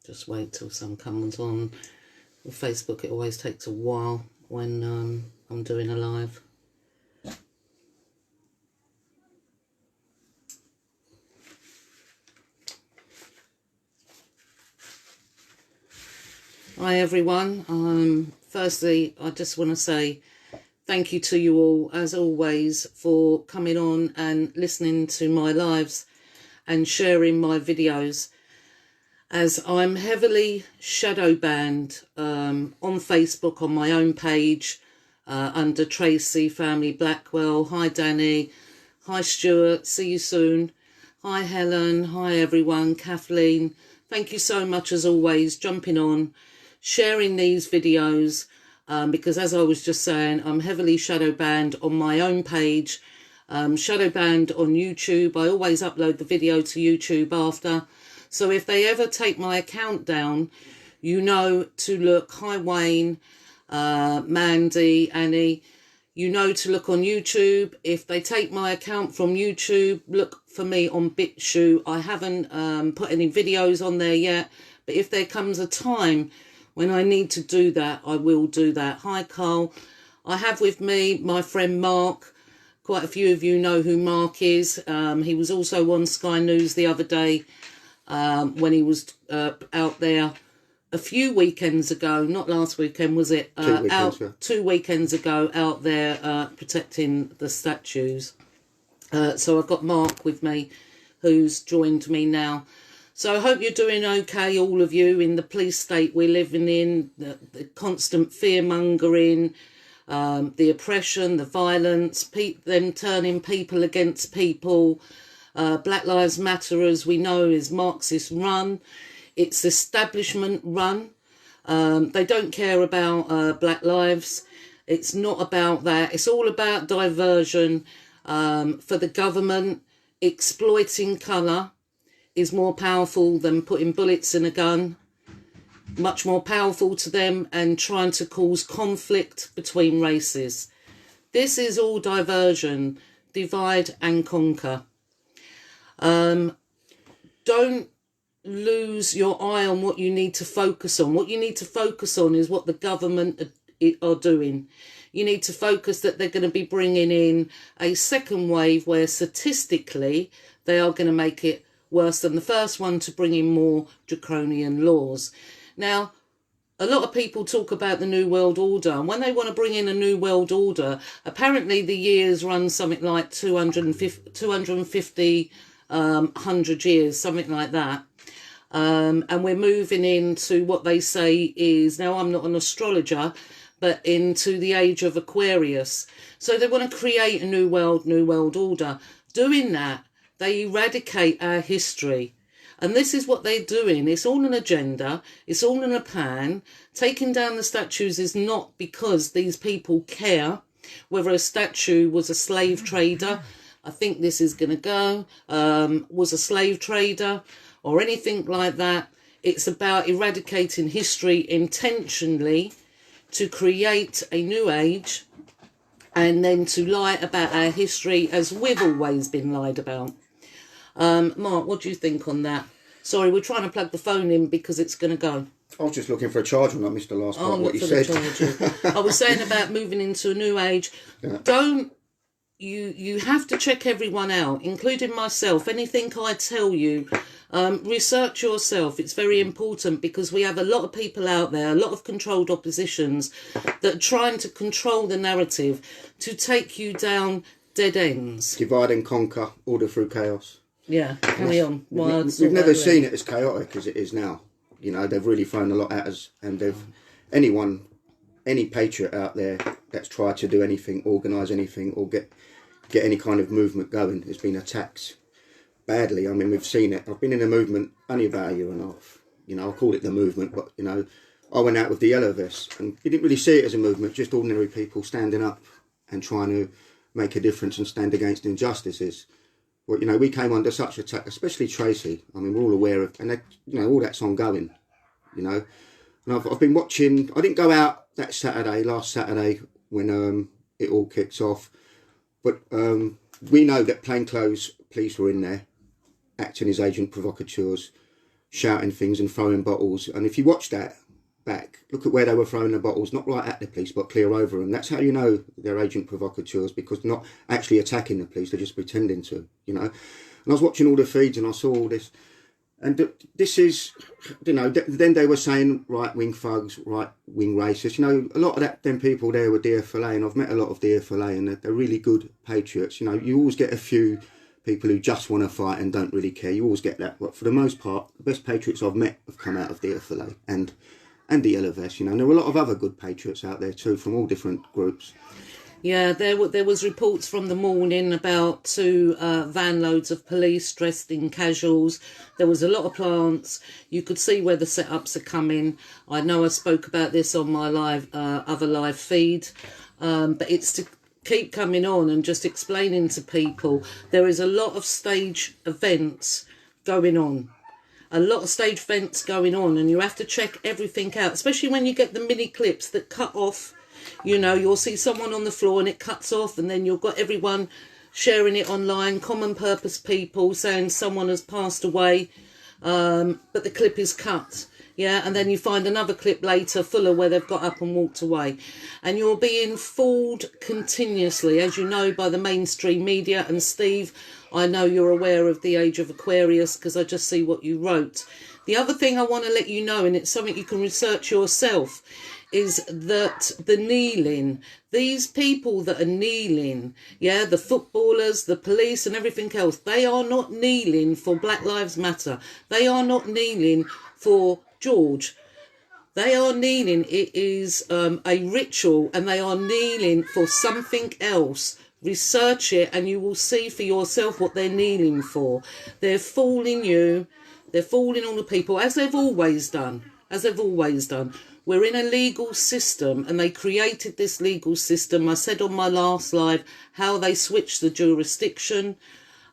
Just wait till some comes on. With Facebook, it always takes a while when I'm doing a live. Hi everyone. Firstly, I just want to say thank you to you all, as always, for coming on and listening to my lives and sharing my videos, as I'm heavily shadow banned on Facebook on my own page under Tracy Family Blackwell. Hi Danny, hi Stuart, see you soon. Hi Helen, hi everyone, Kathleen. Thank you so much as always, jumping on, sharing these videos, because as I was just saying, I'm heavily shadow banned on my own page, shadow banned on YouTube. I always upload the video to YouTube after. So if they ever take my account down, you know to look. Hi Wayne, Mandy, Annie. You know to look on YouTube. If they take my account from YouTube, look for me on BitChute. I haven't put any videos on there yet, but if there comes a time when I need to do that, I will do that. Hi Carl. I have with me my friend Mark. Quite a few of you know who Mark is. He was also on Sky News the other day when he was out there a few weekends ago. Not last weekend, was it? 2 weekends, yeah. 2 weekends ago, out there protecting the statues. So I've got Mark with me, who's joined me now. So I hope you're doing okay, all of you, in the police state we're living in, the constant fear-mongering, the oppression, the violence, them turning people against people. Black Lives Matter, as we know, is Marxist run. It's establishment run. They don't care about black lives. It's not about that. It's all about diversion for the government. Exploiting colour is more powerful than putting bullets in a gun. Much more powerful to them, and trying to cause conflict between races. This is all diversion. Divide and conquer. Don't lose your eye on what you need to focus on. What you need to focus on is what the government are doing. You need to focus that they're going to be bringing in a second wave where statistically they are going to make it worse than the first one, to bring in more draconian laws. Now, a lot of people talk about the New World Order, and when they want to bring in a New World Order, apparently the years run something like 250 100 years, something like that. And we're moving into what they say is, now I'm not an astrologer, but into the age of Aquarius. So they want to create a New World Order. Doing that, they eradicate our history. And this is what they're doing. It's all an agenda. It's all in a plan. Taking down the statues is not because these people care whether a statue was a slave trader. I think this is going to go, was a slave trader or anything like that. It's about eradicating history intentionally to create a new age, and then to lie about our history as we've always been lied about. Mark, what do you think on that? Sorry, we're trying to plug the phone in because it's going to go. I was just looking for a charger when I missed the last part of what you said. I was saying about moving into a new age. Yeah. You have to check everyone out, including myself. Anything I tell you, research yourself. It's very important, because we have a lot of people out there, a lot of controlled oppositions that are trying to control the narrative to take you down dead ends. Divide and conquer, order through chaos. Yeah, carry on. We've never seen it as chaotic as it is now. You know, they've really thrown a lot at us, and any patriot out there that's tried to do anything, organise anything, or get any kind of movement going has been attacked badly. I mean, we've seen it. I've been in a movement only about a year and a half. You know, I call it the movement, but, you know, I went out with the yellow vest, and you didn't really see it as a movement, just ordinary people standing up and trying to make a difference and stand against injustices. Well, you know, we came under such attack, especially Tracy. I mean, we're all aware of, and you know, all that's ongoing, you know. And I've been watching. I didn't go out that Saturday, last Saturday, when it all kicked off. But we know that plainclothes police were in there, acting as agent provocateurs. shouting things and throwing bottles. And if you watch that back, look at where they were throwing the bottles, not right at the police, but clear over them. That's how you know they're agent provocateurs, because they're not actually attacking the police, they're just pretending to, you know. And I was watching all the feeds and I saw all this. And this is, you know, then they were saying right-wing thugs, right-wing racists. You know, a lot of them people there were DFLA, and I've met a lot of DFLA, and they're really good patriots. You know, you always get a few people who just want to fight and don't really care. You always get that. But for the most part, the best patriots I've met have come out of DFLA and the Yellow Vest, you know. And there were a lot of other good patriots out there too, from all different groups. Yeah, there was reports from the morning about 2 van loads of police dressed in casuals. There was a lot of plants. You could see where the setups are coming. I know I spoke about this on my other live feed, but it's to keep coming on and just explaining to people there is a lot of stage events going on. A lot of stage events going on, and you have to check everything out, especially when you get the mini clips that cut off. You know, you'll see someone on the floor and it cuts off, and then you've got everyone sharing it online, common purpose people saying someone has passed away, but the clip is cut. Yeah, and then you find another clip later fuller where they've got up and walked away. And you're being fooled continuously, as you know, by the mainstream media. And Steve, I know you're aware of the age of Aquarius because I just see what you wrote. The other thing I want to let you know, and it's something you can research yourself, is that the kneeling, these people that are kneeling, yeah, the footballers, the police and everything else, they are not kneeling for Black Lives Matter. They are not kneeling for George. They are kneeling. It is a ritual, and they are kneeling for something else. Research it and you will see for yourself what they're kneeling for. They're fooling you. They're fooling all the people, as they've always done. As they've always done. We're in a legal system, and they created this legal system. I said on my last live how they switched the jurisdiction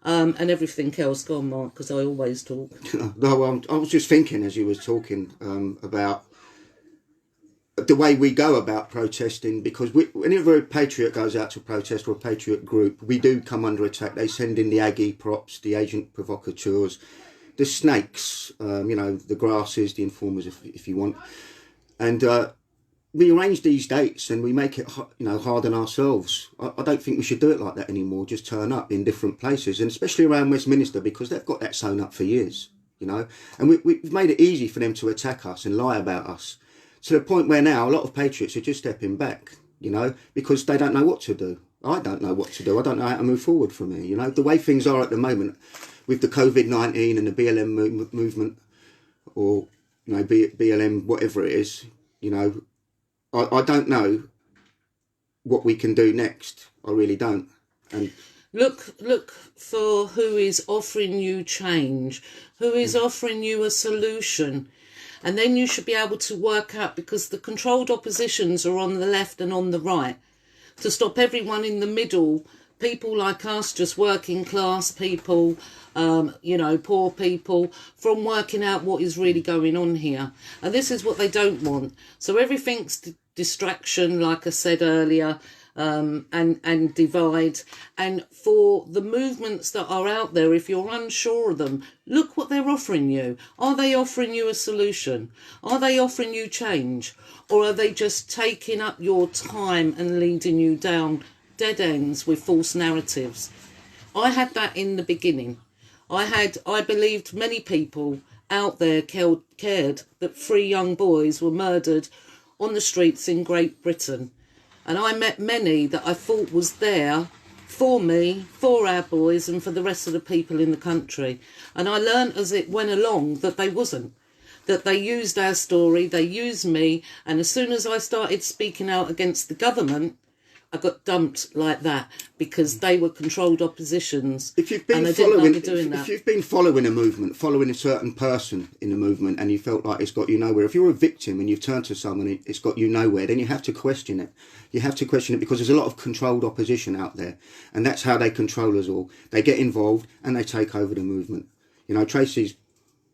and everything else. Go on, Mark, because I always talk. No, I was just thinking as you was talking about the way we go about protesting, because whenever a patriot goes out to protest, or a patriot group, we do come under attack. They send in the Aggie props, the agent provocateurs, the snakes, you know, the grasses, the informers, if you want. And we arrange these dates and we make it, you know, hard on ourselves. I don't think we should do it like that anymore. Just turn up in different places, and especially around Westminster, because they've got that sewn up for years, you know. And we've made it easy for them to attack us and lie about us, to the point where now a lot of patriots are just stepping back, you know, because they don't know what to do. I don't know what to do. I don't know how to move forward from here, you know. The way things are at the moment with the COVID-19 and the BLM movement, or, you know, BLM, whatever it is, you know, I don't know what we can do next. I really don't. And Look for who is offering you change, who is offering you a solution. And then you should be able to work out, because the controlled oppositions are on the left and on the right, to stop everyone in the middle, people like us, just working class people, you know, poor people, from working out what is really going on here. And this is what they don't want. So everything's distraction, like I said earlier, and divide. And for the movements that are out there, if you're unsure of them, look what they're offering you. Are they offering you a solution? Are they offering you change? Or are they just taking up your time and leading you down dead ends with false narratives? I had that in the beginning. I believed many people out there cared that 3 young boys were murdered on the streets in Great Britain. And I met many that I thought was there for me, for our boys, and for the rest of the people in the country. And I learned as it went along that they wasn't. That they used our story, they used me, and as soon as I started speaking out against the government, I got dumped like that, because they were controlled oppositions. If you've been following a movement, following a certain person in the movement, and you felt like it's got you nowhere, if you're a victim and you've turned to someone, it's got you nowhere, then you have to question it. You have to question it, because there's a lot of controlled opposition out there, and that's how they control us all. They get involved and they take over the movement. You know, Tracy's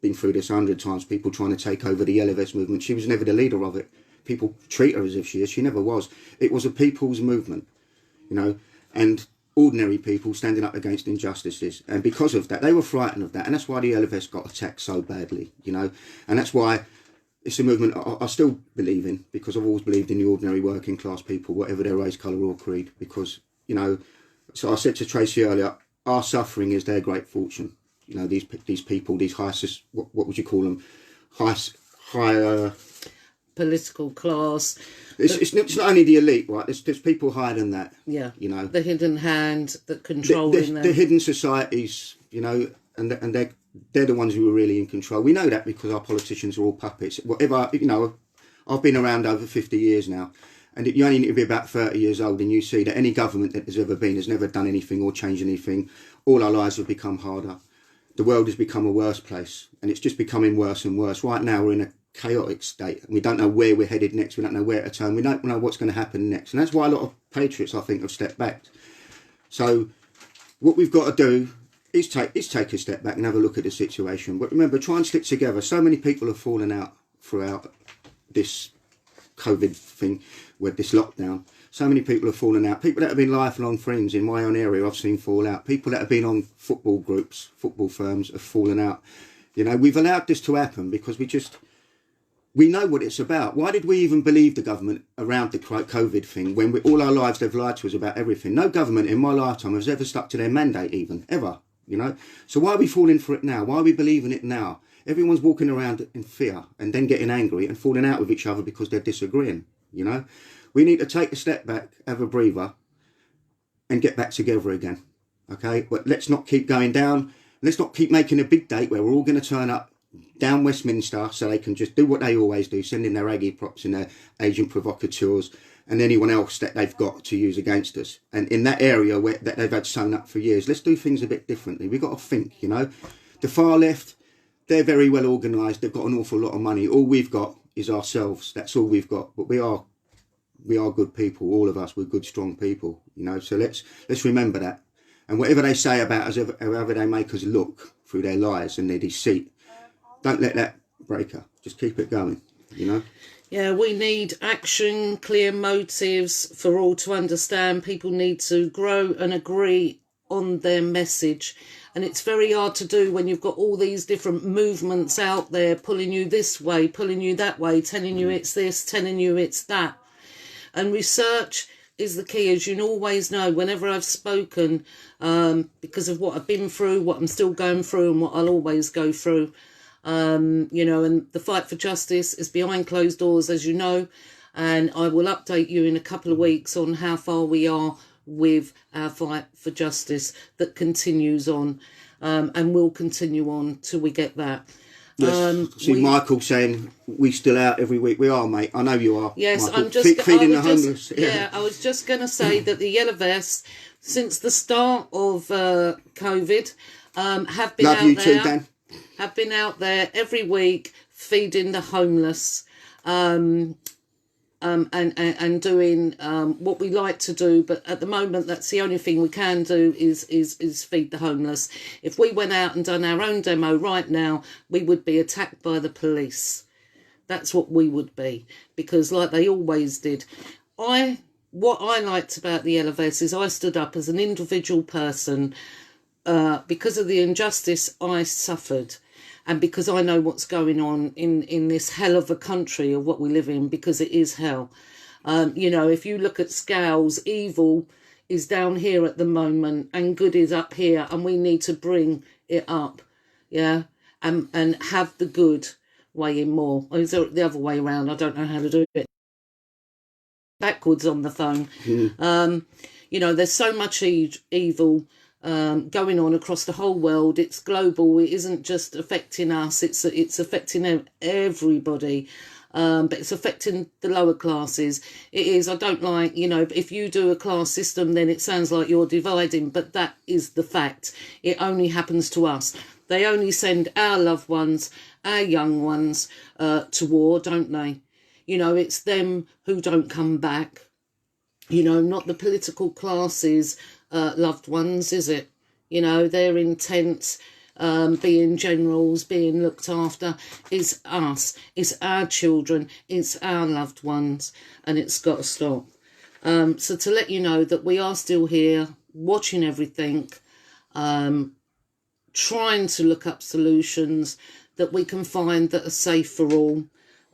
been through this 100 times, people trying to take over the Yellow Vest movement. She was never the leader of it. People treat her as if she is. She never was. It was a people's movement, you know, and ordinary people standing up against injustices. And because of that, they were frightened of that. And that's why the Yellow Vest got attacked so badly, you know. And that's why it's a movement I still believe in, because I've always believed in the ordinary working class people, whatever their race, colour or creed. Because, you know, so I said to Tracy earlier, our suffering is their great fortune. You know, these people, these high, what would you call them? Higher political class. It's not only the elite, right? There's people higher than that. Yeah. You know, the hidden hand that controlling them. The hidden societies, you know, and they're the ones who are really in control. We know that because our politicians are all puppets. Whatever, you know, I've been around over 50 years now, and you only need to be about 30 years old, and you see that any government that has ever been has never done anything or changed anything. All our lives have become harder. The world has become a worse place, and it's just becoming worse and worse. Right now, we're in a chaotic state. We don't know where we're headed next. We don't know where to turn. We don't know what's going to happen next. And that's why a lot of patriots, I think, have stepped back. So what we've got to do is take a step back and have a look at the situation. But remember, try and stick together. So many people have fallen out throughout this COVID thing, with this lockdown. So many people have fallen out. People that have been lifelong friends in my own area, I've seen fall out. People that have been on football groups, football firms, have fallen out. You know, we've allowed this to happen because we know what it's about. Why did we even believe the government around the COVID thing when all our lives they've lied to us about everything? No government in my lifetime has ever stuck to their mandate even, ever, you know? So why are we falling for it now? Why are we believing it now? Everyone's walking around in fear and then getting angry and falling out with each other because they're disagreeing, you know? We need to take a step back, have a breather and get back together again, okay? But let's not keep going down. Let's not keep making a big date where we're all going to turn up down Westminster so they can just do what they always do, send in their Aggie props and their agent provocateurs and anyone else that they've got to use against us. And in that area where that they've had sewn up for years, let's do things a bit differently. We've got to think, you know. The far left, they're very well organised. They've got an awful lot of money. All we've got is ourselves. That's all we've got. But we are good people, all of us. We're good, strong people, you know. So let's remember that. And whatever they say about us, however they make us look through their lies and their deceit, don't let that break her. Just keep it going, you know? Yeah, we need action, clear motives for all to understand. People need to grow and agree on their message. And it's very hard to do when you've got all these different movements out there pulling you this way, pulling you that way, telling you it's this, telling you it's that. And research is the key, as you always know. Whenever I've spoken, because of what I've been through, what I'm still going through and what I'll always go through, you know, and the fight for justice is behind closed doors, as you know, and I will update you in a couple of weeks on how far we are with our fight for justice that continues on, and will continue on till we get that. Yes. Michael saying we still out every week. We are, mate. I know you are. Yes, Michael. I'm just feeding the homeless. Yeah, I was just going to say that the Yellow Vests, since the start of COVID, have been Love out you there. too, Dan. Have been out there every week feeding the homeless, and doing what we like to do. But at the moment, that's the only thing we can do is feed the homeless. If we went out and done our own demo right now, we would be attacked by the police. That's what we would be, because like they always did. What I liked about the Yellow Vests is I stood up as an individual person because of the injustice I suffered. And because I know what's going on in this hell of a country of what we live in, because it is hell. You know, if you look at scales, evil is down here at the moment and good is up here, and we need to bring it up, yeah, and have the good weigh in more. Or is it the other way around? I don't know how to do it. Backwards on the phone. You know, there's so much evil going on across the whole world. It's global. It isn't just affecting us. It's affecting everybody. But it's affecting the lower classes. It is. I don't like, you know, if you do a class system, then it sounds like you're dividing, but that is the fact. It only happens to us. They only send our loved ones, our young ones, to war, don't they? You know, it's them who don't come back. You know, not the political classes, loved ones, is it? You know, their intent, being generals, being looked after, is us. It's our children. It's our loved ones. And it's got to stop. So to let you know that we are still here, watching everything, trying to look up solutions that we can find that are safe for all,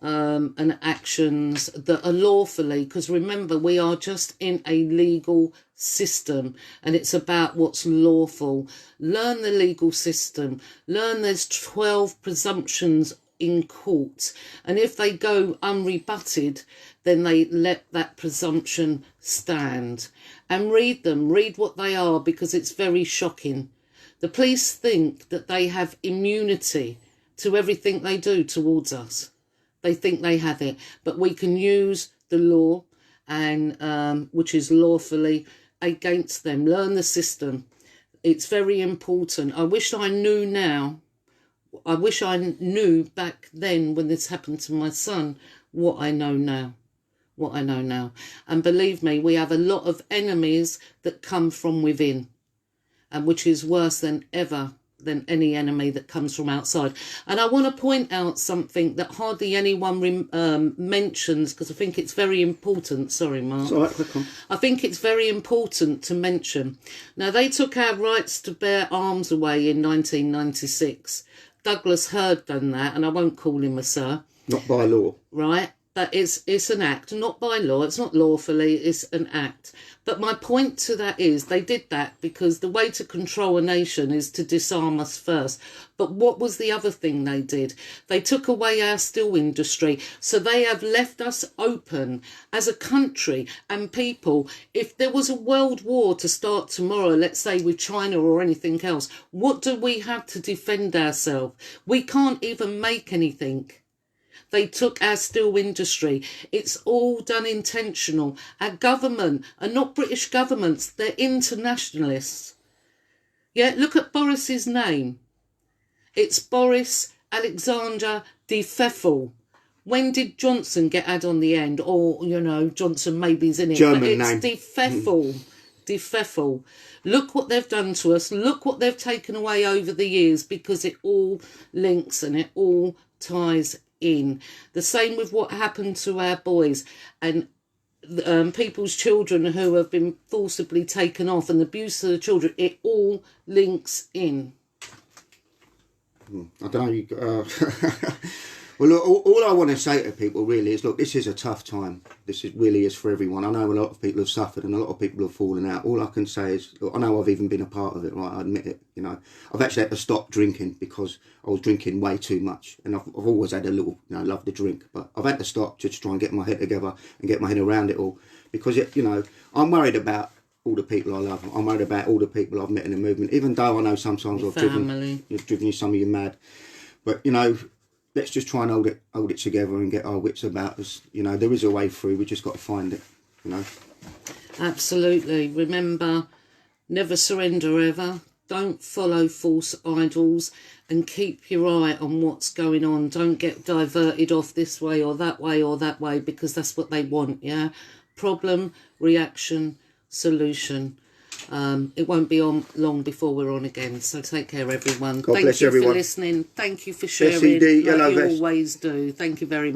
and actions that are lawfully, because remember, we are just in a legal system and it's about what's lawful. Learn the legal system. Learn there's 12 presumptions in court, and if they go unrebutted, then they let that presumption stand. And read them, read what they are, because it's very shocking. The police think that they have immunity to everything they do towards us. They think they have it, but we can use the law, and which is lawfully, against them. Learn the system. It's very important. I wish I knew now. I wish I knew back then when this happened to my son what I know now. What I know now. And believe me, we have a lot of enemies that come from within, and which is worse than ever than any enemy that comes from outside. And I want to point out something that hardly anyone mentions, because I think it's very important. Sorry, Mark. It's all right, quick on. I think it's very important to mention. Now, they took our rights to bear arms away in 1996. Douglas Hurd done that, and I won't call him a sir. Not by law. Right? But it's an act, not by law. It's not lawfully, it's an act. But my point to that is they did that because the way to control a nation is to disarm us first. But what was the other thing they did? They took away our steel industry. So they have left us open as a country and people. If there was a world war to start tomorrow, let's say with China or anything else, what do we have to defend ourselves? We can't even make anything. They took our steel industry. It's all done intentional. Our government are not British governments. They're internationalists. Yeah, look at Boris's name. It's Boris Alexander de Pfeffel. When did Johnson get ad on the end? Or, you know, Johnson maybe's in it. German but it's name. de Pfeffel. De Pfeffel. Look what they've done to us. Look what they've taken away over the years, because it all links and it all ties in. The same with what happened to our boys and people's children who have been forcibly taken off, and the abuse of the children. It all links in. I don't know. Well, look, all I want to say to people really is, look, this is a tough time. Really is for everyone. I know a lot of people have suffered and a lot of people have fallen out. All I can say is, look, I know I've even been a part of it, right? I admit it. You know, I've actually had to stop drinking because I was drinking way too much. And I've always had a little, you know, love to drink. But I've had to stop just to try and get my head together and get my head around it all. Because, you know, I'm worried about all the people I love. I'm worried about all the people I've met in the movement. Even though I know sometimes I've driven you some of you mad. But, you know, let's just try and hold it together and get our wits about us. You know, there is a way through. We just got to find it, you know. Absolutely. Remember, never surrender ever. Don't follow false idols, and keep your eye on what's going on. Don't get diverted off this way or that way or that way, because that's what they want, yeah? Problem, reaction, solution. It won't be on long before we're on again. So take care, everyone. God bless everyone. Thank you for listening. Thank you for sharing, SED, like yellow you vest. always do. Thank you very much.